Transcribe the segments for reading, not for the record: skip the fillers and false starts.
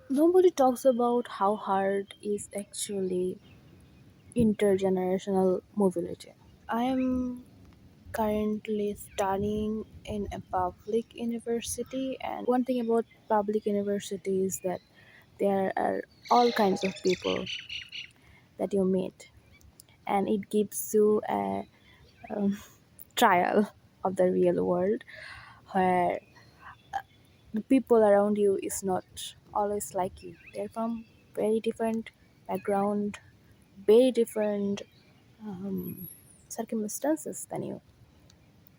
Nobody talks about how hard is actually intergenerational mobility. I am currently studying in a public university, and one thing about public university is that there are all kinds of people that you meet, and it gives you a trial of the real world where the people around you is not always like you. They're from very different background, very different circumstances than you.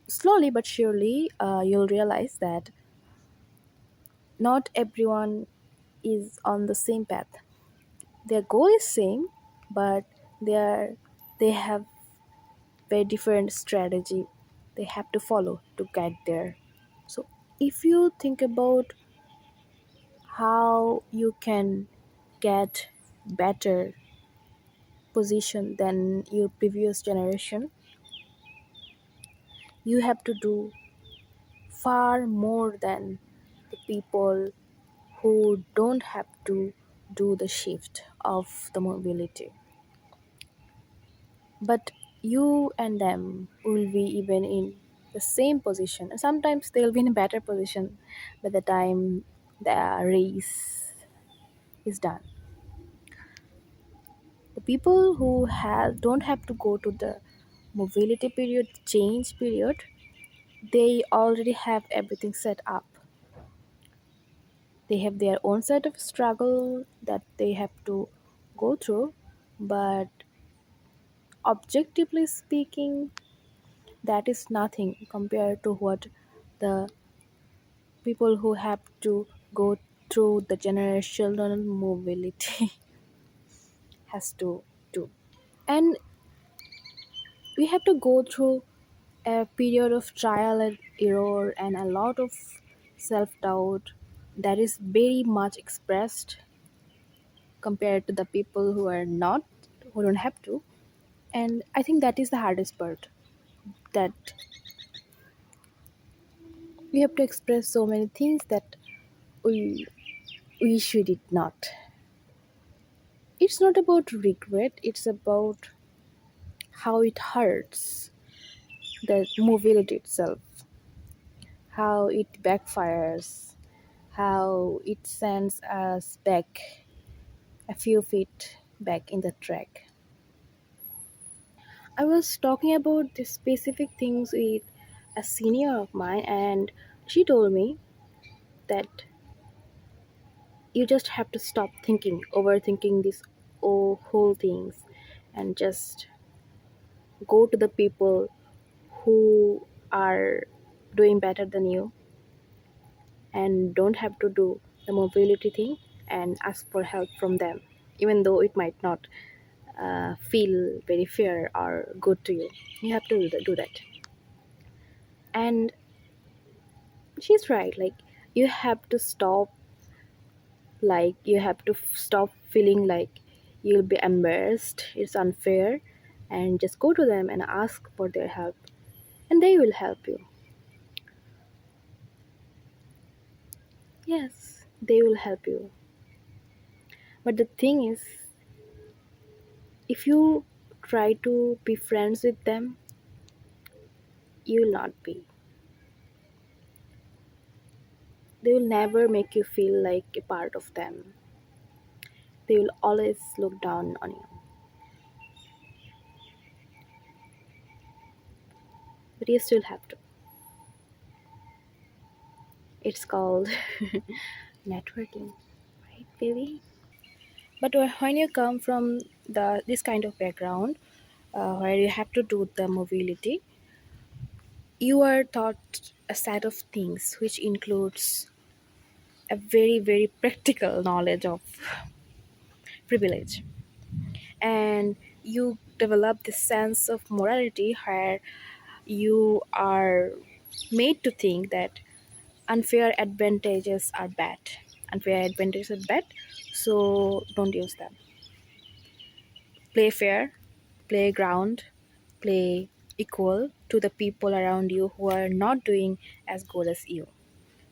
Slowly but surely, you'll realize that not everyone is on the same path. Their goal is same, but they are they have very different strategy they have to follow to get there. So if you think about how you can get better position than your previous generation, you have to do far more than the people who don't have to do the shift of the mobility. But you and them will be even in the same position. Sometimes they'll be in a better position by the time the race is done. The people who have don't have to go to the mobility period, change period, they already have everything set up. They have their own set of struggle that they have to go through, but objectively speaking, that is nothing compared to what the people who have to go through the generational mobility has to do. And we have to go through a period of trial and error and a lot of self doubt that is very much expressed compared to the people who are not, who don't have to. And I think that is the hardest part, that we have to express so many things that we should it not. It's not about regret, it's about how it hurts the mobility itself, how it backfires, how it sends us back a few feet back in the track. I was talking about these specific things with a senior of mine, and she told me that you just have to stop thinking, overthinking these whole things, and just go to the people who are doing better than you and don't have to do the mobility thing, and ask for help from them, even though it might not feel very fair or good to you. You have to do that. And she's right, like you have to stop, like you have to stop feeling like you'll be embarrassed, it's unfair, and just go to them and ask for their help, and they will help you. Yes, they will help you. But the thing is, if you try to be friends with them, you will not be. They will never make you feel like a part of them. They will always look down on you. But you still have to. It's called networking, right, baby? But when you come from the this kind of background, where you have to do the mobility, you are taught a set of things which includes a very very practical knowledge of privilege, and you develop this sense of morality where you are made to think that unfair advantages are bad. Unfair advantages are bad, so don't use them. Play fair, play ground, play equal to the people around you who are not doing as good as you.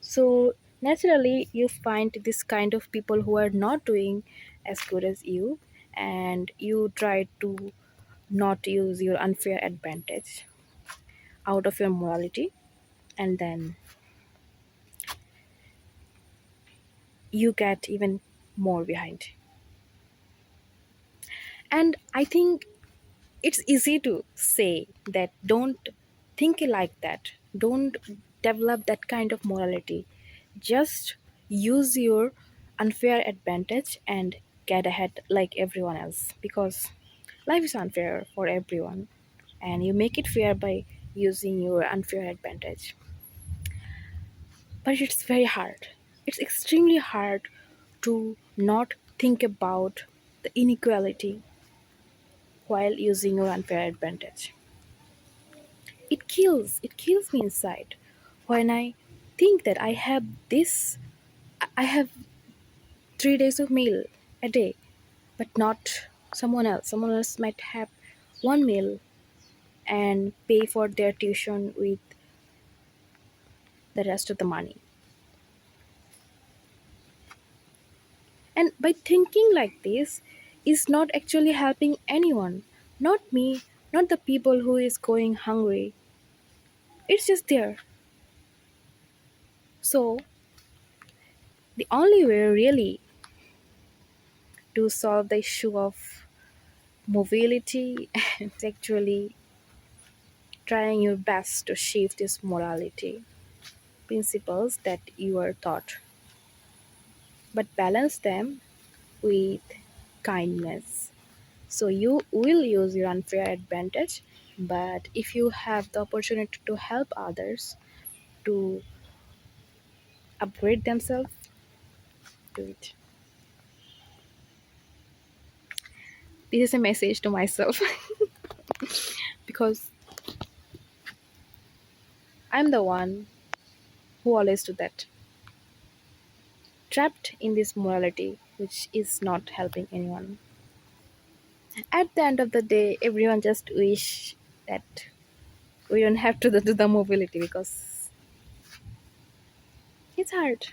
So naturally you find this kind of people who are not doing as good as you, and you try to not use your unfair advantage out of your morality, and then you get even more behind. And I think it's easy to say that don't think like that, don't develop that kind of morality, just use your unfair advantage and get ahead like everyone else, because life is unfair for everyone and you make it fair by using your unfair advantage. But it's very hard, it's extremely hard to not think about the inequality while using your unfair advantage. It kills me inside when I think that I have this, I have 3 days of meal a day, but not someone else might have one meal and pay for their tuition with the rest of the money. And by thinking like this is not actually helping anyone, not me, not the people who is going hungry, it's just there. So the only way really to solve the issue of mobility and actually trying your best to shift this morality principles that you are taught, but balance them with kindness. So you will use your unfair advantage, but if you have the opportunity to help others to upgrade themselves, do it. This is a message to myself because I'm the one who always do that, trapped in this morality which is not helping anyone. At the end of the day, everyone just wish that we don't have to do the mobility because it's hard.